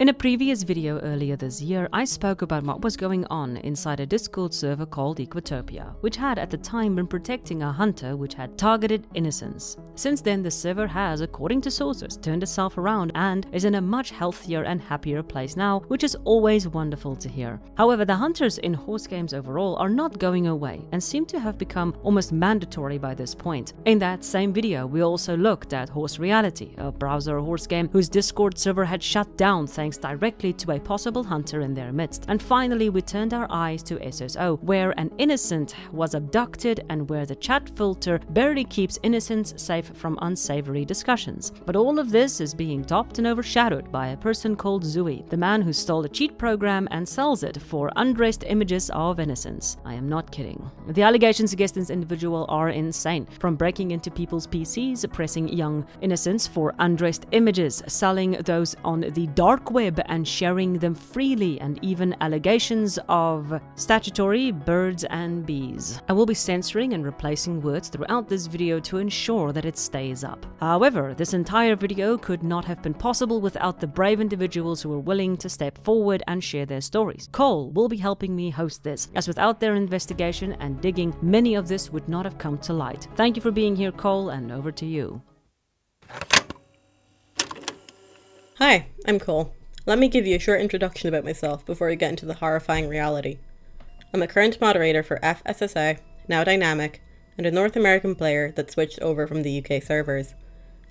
In a previous video earlier this year, I spoke about what was going on inside a Discord server called Equatopia, which had at the time been protecting a hunter which had targeted innocents. Since then, the server has, according to sources, turned itself around and is in a much healthier and happier place now, which is always wonderful to hear. However, the hunters in horse games overall are not going away and seem to have become almost mandatory by this point. In that same video, we also looked at Horse Reality, a browser horse game whose Discord server had shut down thanks directly to a possible hunter in their midst. And finally, we turned our eyes to SSO, where an innocent was abducted and where the chat filter barely keeps innocents safe from unsavory discussions. But all of this is being topped and overshadowed by a person called Zuey, the man who stole a cheat program and sells it for undressed images of innocents. I am not kidding. The allegations against this individual are insane, from breaking into people's PCs, oppressing young innocents for undressed images, selling those on the dark web and sharing them freely, and even allegations of statutory birds and bees. I will be censoring and replacing words throughout this video to ensure that it stays up. However, this entire video could not have been possible without the brave individuals who were willing to step forward and share their stories. Cole will be helping me host this, as without their investigation and digging, many of this would not have come to light. Thank you for being here, Cole, and over to you. Hi, I'm Cole. Let me give you a short introduction about myself before we get into the horrifying reality. I'm a current moderator for FSSA, now Dynamic, and a North American player that switched over from the UK servers.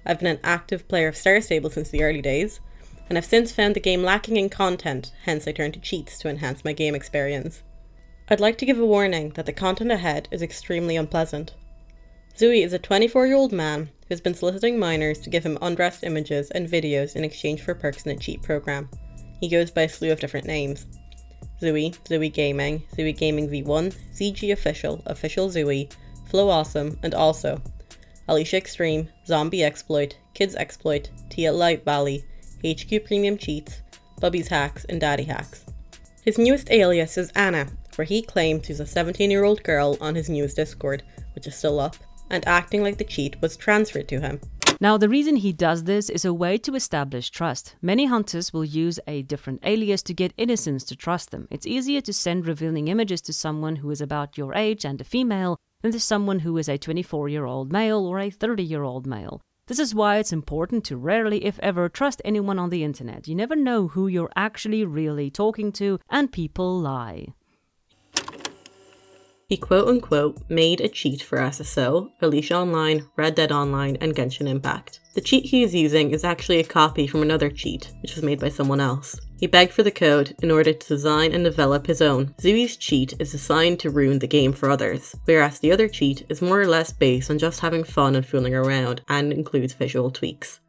I've been an active player of Star Stable since the early days, and have since found the game lacking in content, hence I turned to cheats to enhance my game experience. I'd like to give a warning that the content ahead is extremely unpleasant. Zuey is a 24-year-old man who has been soliciting minors to give him undressed images and videos in exchange for perks in a cheat program. He goes by a slew of different names. Zuey, Zuey Gaming V1, ZG Official, Official Zuey, Flow Awesome, and also Alicia Extreme, Zombie Exploit, Kids Exploit, Tia Light Valley, HQ Premium Cheats, Bubby's Hacks, and Daddy Hacks. His newest alias is Anna, where he claims he's a 17-year-old girl on his newest Discord, which is still up, and acting like the cheat was transferred to him. Now, the reason he does this is a way to establish trust. Many hunters will use a different alias to get innocents to trust them. It's easier to send revealing images to someone who is about your age and a female than to someone who is a 24-year-old male or a 30-year-old male. This is why it's important to rarely, if ever, trust anyone on the internet. You never know who you're actually really talking to, and people lie. He quote-unquote made a cheat for SSO, Alicia Online, Red Dead Online, and Genshin Impact. The cheat he is using is actually a copy from another cheat, which was made by someone else. He begged for the code in order to design and develop his own. Zuey's cheat is designed to ruin the game for others, whereas the other cheat is more or less based on just having fun and fooling around, and includes visual tweaks.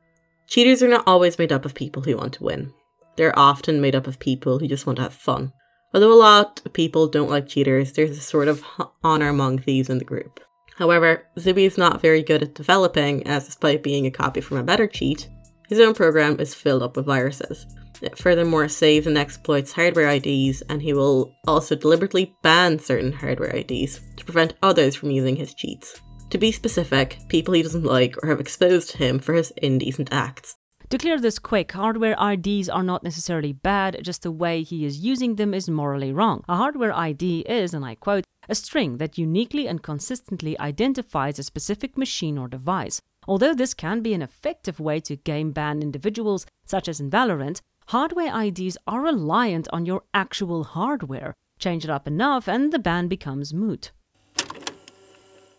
Cheaters are not always made up of people who want to win. They're often made up of people who just want to have fun. Although a lot of people don't like cheaters, there's a sort of honour among thieves in the group. However, Zuey is not very good at developing, as despite being a copy from a better cheat, his own program is filled up with viruses. It furthermore saves and exploits hardware IDs, and he will also deliberately ban certain hardware IDs to prevent others from using his cheats. To be specific, people he doesn't like or have exposed him for his indecent acts. To clear this quick, hardware IDs are not necessarily bad, just the way he is using them is morally wrong. A hardware ID is, and I quote, a string that uniquely and consistently identifies a specific machine or device. Although this can be an effective way to game ban individuals, such as in Valorant, hardware IDs are reliant on your actual hardware. Change it up enough and the ban becomes moot.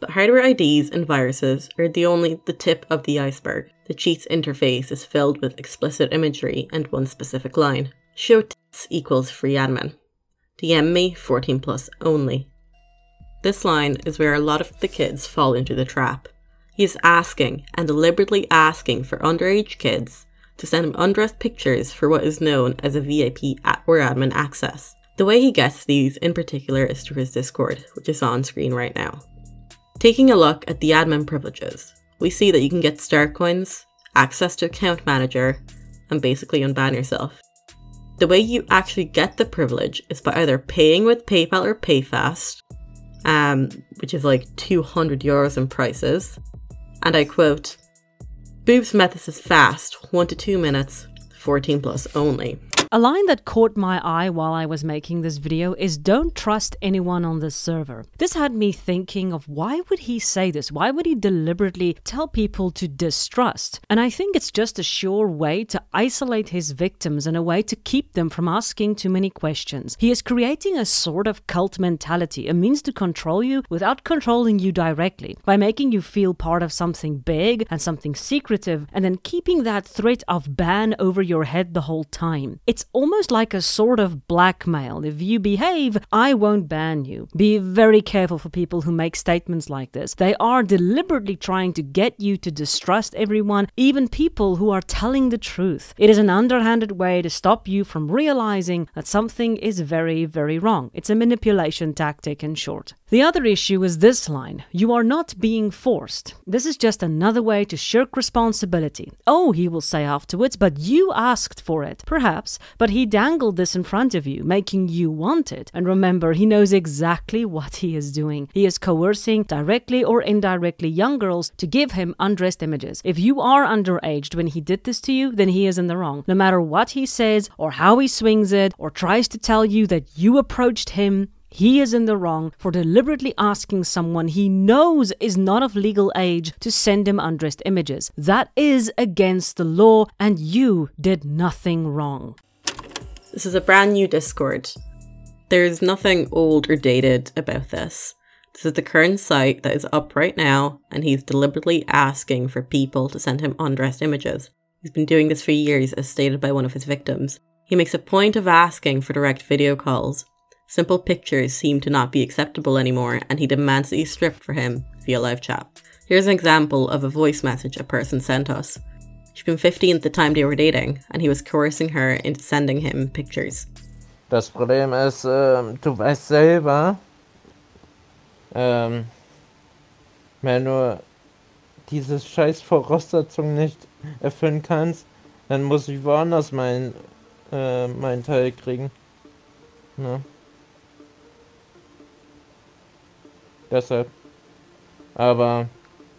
But hardware IDs and viruses are the tip of the iceberg. The cheat's interface is filled with explicit imagery and one specific line. Show tits equals free admin. DM me 14+ only. This line is where a lot of the kids fall into the trap. He is asking, and deliberately asking, for underage kids to send him undressed pictures for what is known as a VIP or admin access. The way he gets these in particular is through his Discord, which is on screen right now. Taking a look at the admin privileges, we see that you can get star coins, access to account manager, and basically unban yourself. The way you actually get the privilege is by either paying with PayPal or PayFast, which is like €200 in prices, and I quote, "Boobs Methods is fast, 1 to 2 minutes, 14+ only." A line that caught my eye while I was making this video is don't trust anyone on this server. This had me thinking of why would he say this? Why would he deliberately tell people to distrust? And I think it's just a sure way to isolate his victims and a way to keep them from asking too many questions. He is creating a sort of cult mentality, a means to control you without controlling you directly, by making you feel part of something big and something secretive, and then keeping that threat of ban over your head the whole time. It's almost like a sort of blackmail. If you behave, I won't ban you. Be very careful for people who make statements like this. They are deliberately trying to get you to distrust everyone, even people who are telling the truth. It is an underhanded way to stop you from realizing that something is very, very wrong. It's a manipulation tactic in short. The other issue is this line: you are not being forced. This is just another way to shirk responsibility. Oh, he will say afterwards, but you asked for it. Perhaps, but he dangled this in front of you, making you want it. And remember, he knows exactly what he is doing. He is coercing, directly or indirectly, young girls to give him undressed images. If you are underaged when he did this to you, then he is in the wrong. No matter what he says, or how he swings it, or tries to tell you that you approached him, he is in the wrong for deliberately asking someone he knows is not of legal age to send him undressed images. That is against the law, and you did nothing wrong. This is a brand new Discord. There's nothing old or dated about this. This is the current site that is up right now, and he's deliberately asking for people to send him undressed images. He's been doing this for years, as stated by one of his victims. He makes a point of asking for direct video calls. Simple pictures seem to not be acceptable anymore, and he demands that you strip for him via live chat. Here's an example of a voice message a person sent us. She'd been 15 at the time they were dating, and he was coercing her into sending him pictures. Das Problem ist, du weißt selber, wenn du diese scheiß Voraussetzung nicht erfüllen kannst, dann muss ich woanders meinen Teil kriegen. Ne? Deshalb. Aber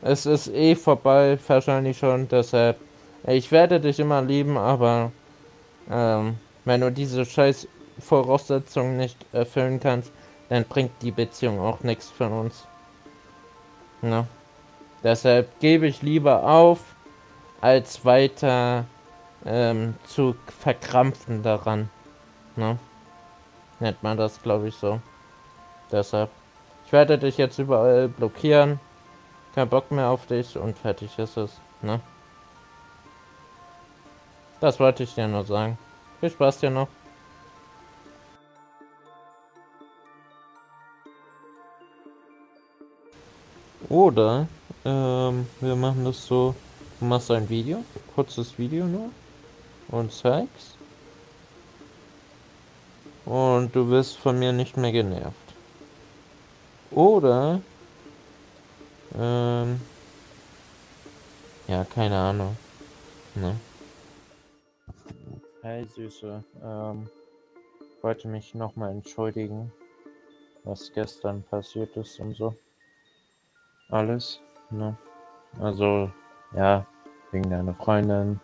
es ist eh vorbei, wahrscheinlich schon, deshalb. Ich werde dich immer lieben, aber wenn du diese scheiß Voraussetzungen nicht erfüllen kannst, dann bringt die Beziehung auch nichts von uns. Ne? Deshalb gebe ich lieber auf, als weiter zu verkrampfen daran. Ne? Nennt man das, glaube ich, so. Deshalb. Ich werde dich jetzt überall blockieren. Kein Bock mehr auf dich und fertig ist es. Ne? Das wollte ich dir nur sagen. Viel Spaß dir noch. Oder wir machen das so, du machst ein Video, kurzes Video nur und zeigst. Und du wirst von mir nicht mehr genervt. Oder ja, keine Ahnung. Ne? Hey Süße, wollte mich nochmal entschuldigen, was gestern passiert ist und so. Alles, ne? Also, ja, wegen deiner Freundin,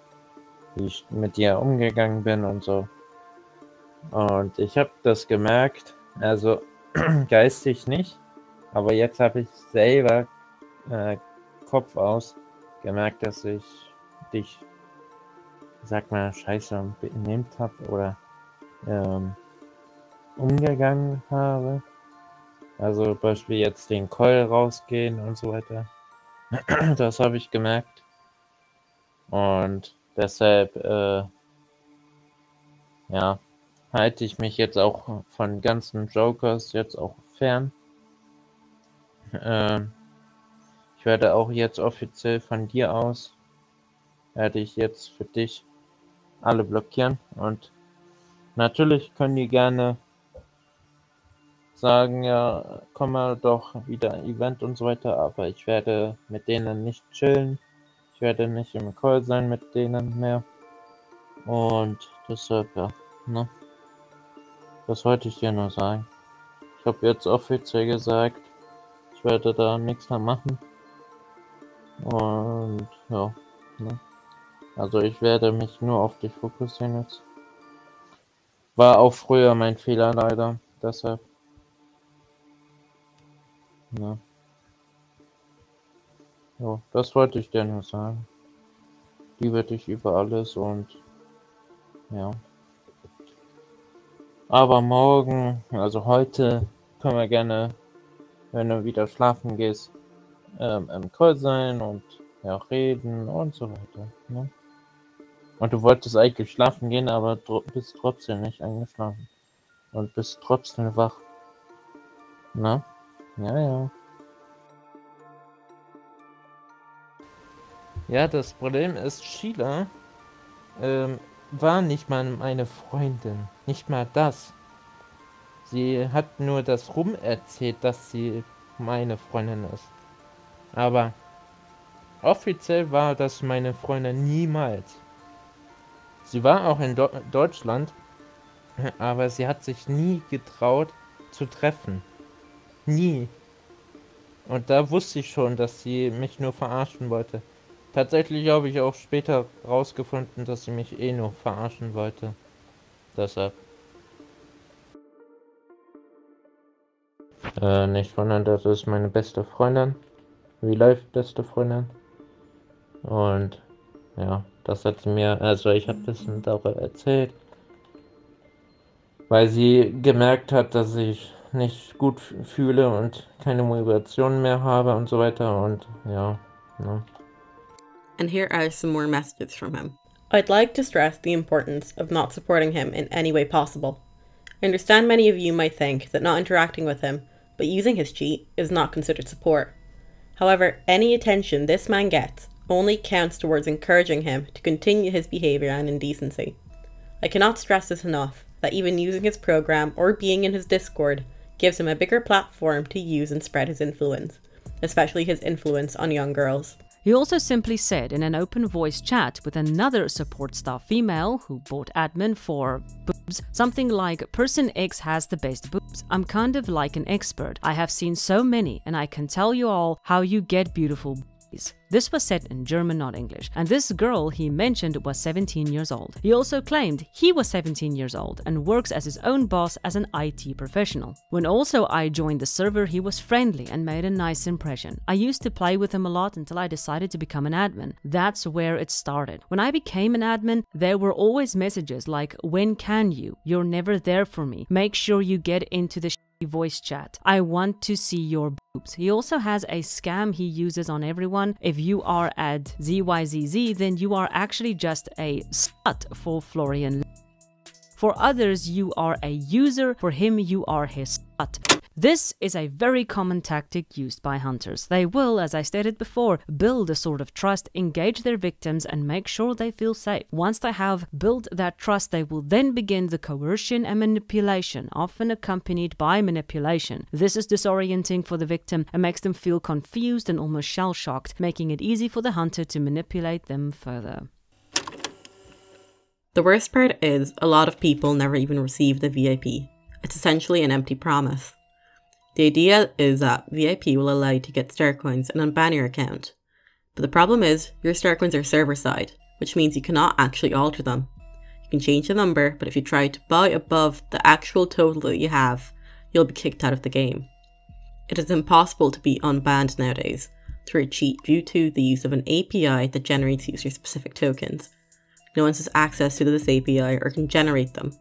wie ich mit dir umgegangen bin und so. Und ich habe das gemerkt, also geistig nicht, aber jetzt habe ich selber Kopf aus gemerkt, dass ich dich, sag mal, scheiße benehmt habe oder umgegangen habe. Also zum Beispiel jetzt den Call rausgehen und so weiter. Das habe ich gemerkt. Und deshalb, ja, halte ich mich jetzt auch von ganzen Jokers jetzt auch fern. Ich werde auch jetzt offiziell von dir aus, werde ich jetzt für dich alle blockieren. Und natürlich können die gerne sagen, ja, komm mal doch wieder Event und so weiter, aber ich werde mit denen nicht chillen. Ich werde nicht im Call sein mit denen mehr. Und deshalb, ja, ne? Das wollte ich dir nur sagen. Ich habe jetzt offiziell gesagt, ich werde da nichts mehr machen. Und ja, ne? Also ich werde mich nur auf dich fokussieren jetzt. War auch früher mein Fehler leider, deshalb. Ja. Ja, das wollte ich dir nur sagen. Liebe dich über alles und ja. Aber morgen, also heute, können wir gerne, wenn du wieder schlafen gehst, im Call sein und ja, reden und so weiter. Ne? Und du wolltest eigentlich schlafen gehen, aber bist trotzdem nicht eingeschlafen. Und bist trotzdem wach. Ne? Ja, ja. Ja, das Problem ist, Sheila war nicht mal meine Freundin. Nicht mal das. Sie hat nur das rum erzählt, dass sie meine Freundin ist. Aber offiziell war das meine Freundin niemals. Sie war auch in Deutschland, aber sie hat sich nie getraut zu treffen. Nie. Und da wusste ich schon, dass sie mich nur verarschen wollte. Tatsächlich habe ich auch später rausgefunden, dass sie mich eh nur verarschen wollte. Deshalb. Nicht wundern, das ist meine beste Freundin. Real Life beste Freundin. Und ja, das hat sie mir, also ich habe das darüber erzählt. Weil sie gemerkt hat, dass ich nicht gut fühle und keine Motivation mehr habe und so weiter und ja. Ne. And here are some more messages from him. I'd like to stress the importance of not supporting him in any way possible. I understand many of you might think that not interacting with him, but using his cheat, is not considered support. However, any attention this man gets only counts towards encouraging him to continue his behaviour and indecency. I cannot stress this enough, that even using his program or being in his Discord gives him a bigger platform to use and spread his influence, especially his influence on young girls. He also simply said in an open voice chat with another support staff female who bought admin for boobs something like, "Person X has the best boobs. I'm kind of like an expert. I have seen so many and I can tell you all how you get beautiful boobies." This was said in German, not English, and this girl he mentioned was 17 years old. He also claimed he was 17 years old and works as his own boss as an IT professional. When also I joined the server, he was friendly and made a nice impression. I used to play with him a lot until I decided to become an admin. That's where it started. When I became an admin, there were always messages like, "When can you? You're never there for me. Make sure you get into the voice chat. I want to see your boobs." He also has a scam he uses on everyone. If you are at ZYZZ, then you are actually just a slut for Florian. For others, you are a user. For him, you are his slut. This is a very common tactic used by hunters. They will, as I stated before, build a sort of trust, engage their victims, and make sure they feel safe. Once they have built that trust, they will then begin the coercion and manipulation, often accompanied by manipulation. This is disorienting for the victim and makes them feel confused and almost shell-shocked, making it easy for the hunter to manipulate them further. The worst part is, a lot of people never even receive the VIP. It's essentially an empty promise. The idea is that VIP will allow you to get star coins and unban your account. But the problem is, your star coins are server-side, which means you cannot actually alter them. You can change the number, but if you try to buy above the actual total that you have, you'll be kicked out of the game. It is impossible to be unbanned nowadays through a cheat due to the use of an API that generates user-specific tokens. No one has access to this API or can generate them.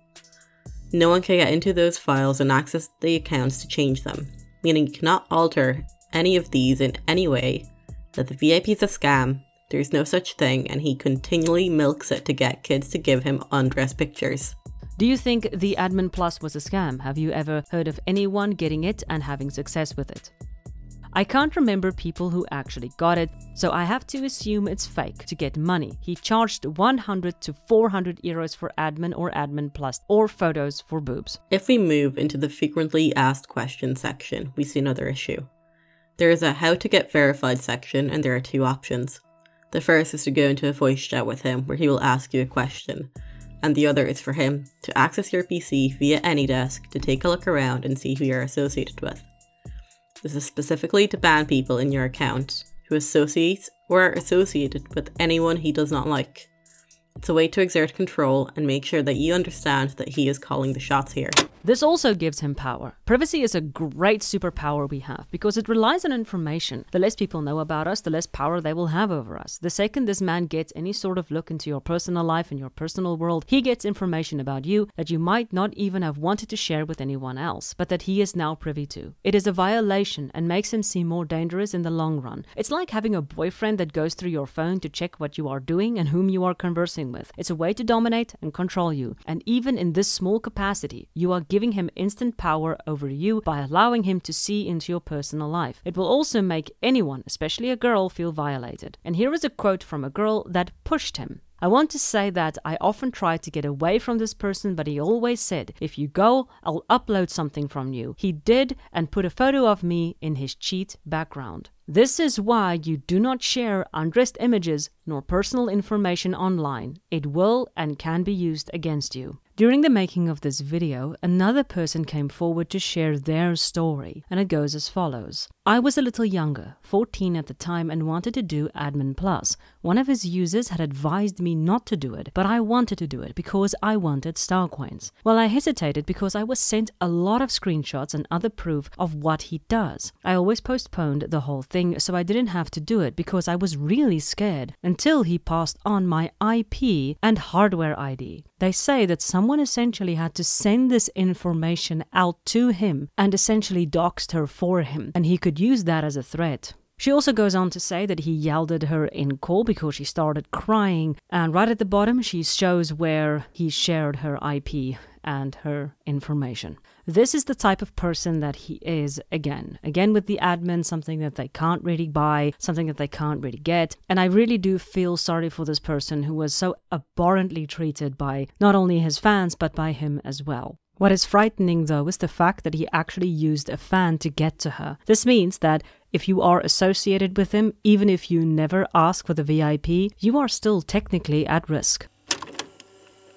No one can get into those files and access the accounts to change them, meaning you cannot alter any of these in any way, that the VIP is a scam, there's no such thing, and he continually milks it to get kids to give him undress pictures. Do you think the Admin Plus was a scam? Have you ever heard of anyone getting it and having success with it? I can't remember people who actually got it, so I have to assume it's fake to get money. He charged 100 to 400 euros for admin or admin plus, or photos for boobs. If we move into the frequently asked questions section, we see another issue. There is a how to get verified section, and there are two options. The first is to go into a voice chat with him where he will ask you a question, and the other is for him to access your PC via AnyDesk to take a look around and see who you're associated with. This is specifically to ban people in your account who associate or are associated with anyone he does not like. It's a way to exert control and make sure that you understand that he is calling the shots here. This also gives him power. Privacy is a great superpower we have because it relies on information. The less people know about us, the less power they will have over us. The second this man gets any sort of look into your personal life and your personal world, he gets information about you that you might not even have wanted to share with anyone else, but that he is now privy to. It is a violation and makes him seem more dangerous in the long run. It's like having a boyfriend that goes through your phone to check what you are doing and whom you are conversing with. It's a way to dominate and control you. And even in this small capacity, you are giving him instant power over you by allowing him to see into your personal life. It will also make anyone, especially a girl, feel violated. And here is a quote from a girl that pushed him. I want to say that I often tried to get away from this person, but he always said, if you go, I'll upload something from you. He did and put a photo of me in his cheat background. This is why you do not share undressed images nor personal information online. It will and can be used against you. During the making of this video, another person came forward to share their story, and it goes as follows. I was a little younger, 14 at the time, and wanted to do Admin Plus. One of his users had advised me not to do it, but I wanted to do it because I wanted star coins. Well, I hesitated because I was sent a lot of screenshots and other proof of what he does. I always postponed the whole thing so I didn't have to do it because I was really scared until he passed on my IP and hardware ID. They say that someone essentially had to send this information out to him and essentially doxed her for him, and he could use that as a threat. She also goes on to say that he yelled at her in call because she started crying, and right at the bottom she shows where he shared her IP and her information. This is the type of person that he is again with the admin, something that they can't really buy, something that they can't really get. And I really do feel sorry for this person who was so abhorrently treated by not only his fans, but by him as well. What is frightening though is the fact that he actually used a fan to get to her. This means that if you are associated with him, even if you never ask for the VIP, you are still technically at risk.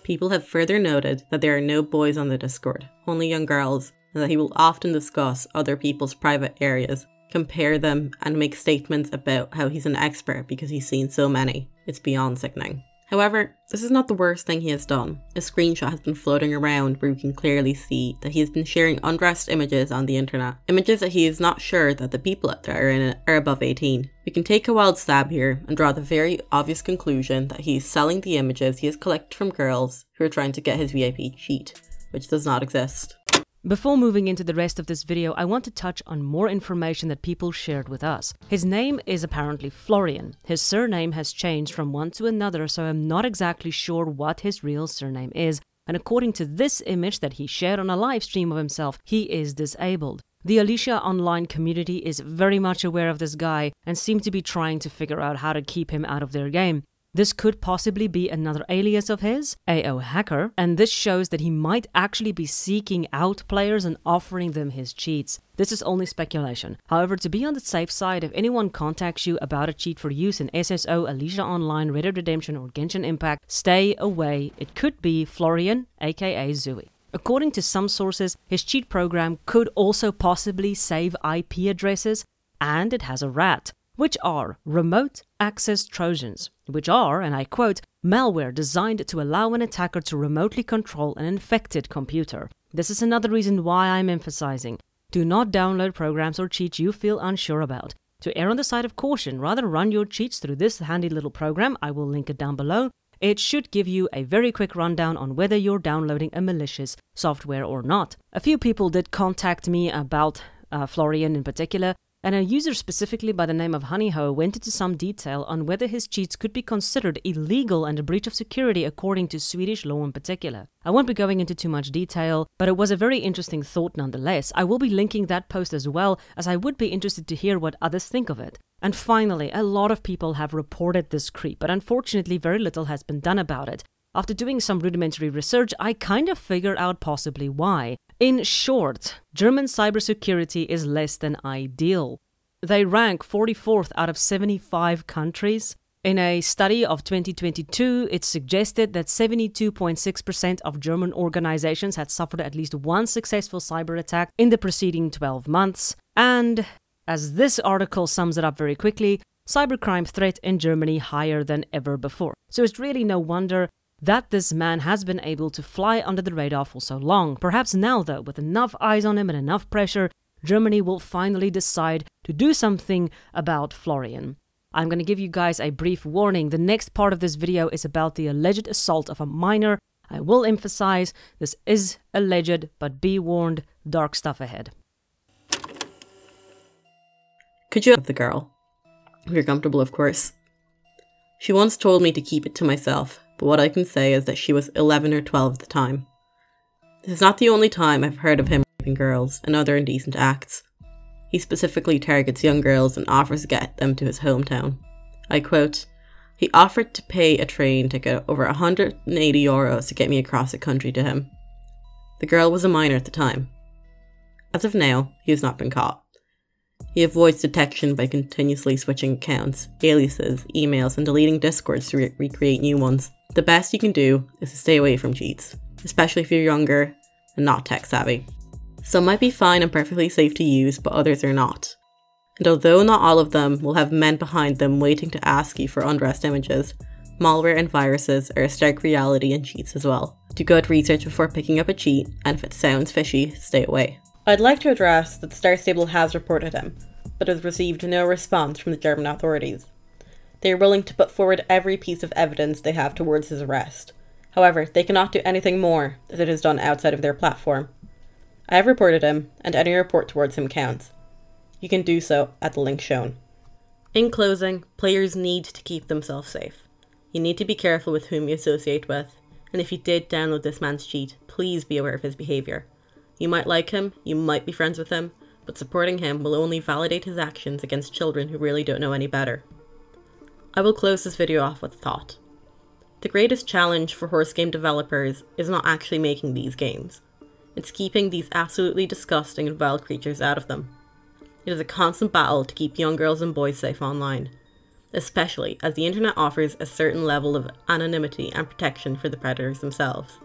People have further noted that there are no boys on the Discord, only young girls, and that he will often discuss other people's private areas, compare them, and make statements about how he's an expert because he's seen so many. It's beyond sickening. However, this is not the worst thing he has done. A screenshot has been floating around where we can clearly see that he has been sharing undressed images on the internet. Images that he is not sure that the people that are in it are above 18. We can take a wild stab here and draw the very obvious conclusion that he is selling the images he has collected from girls who are trying to get his VIP cheat, which does not exist. Before moving into the rest of this video, I want to touch on more information that people shared with us. His name is apparently Florian. His surname has changed from one to another, so I'm not exactly sure what his real surname is. And according to this image that he shared on a live stream of himself, he is disabled. The Alicia online community is very much aware of this guy and seem to be trying to figure out how to keep him out of their game. This could possibly be another alias of his, AO Hacker, and this shows that he might actually be seeking out players and offering them his cheats. This is only speculation. However, to be on the safe side, if anyone contacts you about a cheat for use in SSO, Alicia Online, Red Dead Redemption or Genshin Impact, stay away. It could be Florian, aka Zuey. According to some sources, his cheat program could also possibly save IP addresses, and it has a rat, which are remote access Trojans, which are, and I quote, malware designed to allow an attacker to remotely control an infected computer. This is another reason why I'm emphasizing, do not download programs or cheats you feel unsure about. To err on the side of caution, rather run your cheats through this handy little program. I will link it down below. It should give you a very quick rundown on whether you're downloading a malicious software or not. A few people did contact me about Florian in particular, and a user specifically by the name of Honeyho went into some detail on whether his cheats could be considered illegal and a breach of security according to Swedish law in particular. I won't be going into too much detail, but it was a very interesting thought nonetheless. I will be linking that post as well, as I would be interested to hear what others think of it. And finally, a lot of people have reported this creep, but unfortunately very little has been done about it. After doing some rudimentary research, I kind of figured out possibly why. In short, German cybersecurity is less than ideal. They rank 44th out of 75 countries. In a study of 2022, it suggested that 72.6% of German organizations had suffered at least one successful cyber attack in the preceding 12 months. And as this article sums it up very quickly, cybercrime threat in Germany higher than ever before. So it's really no wonder that this man has been able to fly under the radar for so long. Perhaps now, though, with enough eyes on him and enough pressure, Germany will finally decide to do something about Florian. I'm going to give you guys a brief warning. The next part of this video is about the alleged assault of a minor. I will emphasize this is alleged, but be warned, dark stuff ahead. Could you have the girl? If you're comfortable, of course. She once told me to keep it to myself, but what I can say is that she was 11 or 12 at the time. This is not the only time I've heard of him raping girls and other indecent acts. He specifically targets young girls and offers to get them to his hometown. I quote, "He offered to pay a train ticket over €180 to get me across the country to him." The girl was a minor at the time. As of now, he has not been caught. He avoids detection by continuously switching accounts, aliases, emails, and deleting discords to recreate new ones. The best you can do is to stay away from cheats, especially if you're younger and not tech savvy. Some might be fine and perfectly safe to use, but others are not. And although not all of them will have men behind them waiting to ask you for undressed images, malware and viruses are a stark reality in cheats as well. Do good research before picking up a cheat, and if it sounds fishy, stay away. I'd like to address that Star Stable has reported him, but has received no response from the German authorities. They are willing to put forward every piece of evidence they have towards his arrest. However, they cannot do anything more as it is done outside of their platform. I have reported him, and any report towards him counts. You can do so at the link shown. In closing, players need to keep themselves safe. You need to be careful with whom you associate with, and if you did download this man's cheat, please be aware of his behaviour. You might like him, you might be friends with him, but supporting him will only validate his actions against children who really don't know any better. I will close this video off with a thought. The greatest challenge for horse game developers is not actually making these games. It's keeping these absolutely disgusting and vile creatures out of them. It is a constant battle to keep young girls and boys safe online, especially as the internet offers a certain level of anonymity and protection for the predators themselves.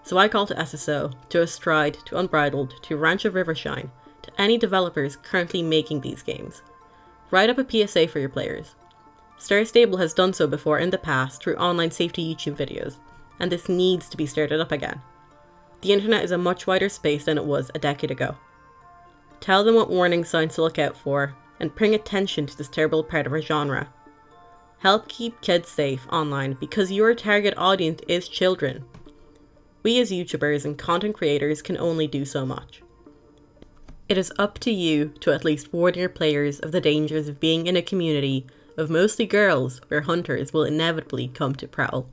So I call to SSO, to Astride, to Unbridled, to Ranch of Rivershine, to any developers currently making these games. Write up a PSA for your players. Star Stable has done so before in the past through online safety YouTube videos, and this needs to be started up again. The internet is a much wider space than it was a decade ago. Tell them what warning signs to look out for, and bring attention to this terrible part of our genre. Help keep kids safe online because your target audience is children. We as YouTubers and content creators can only do so much. It is up to you to at least warn your players of the dangers of being in a community of mostly girls where hunters will inevitably come to prowl.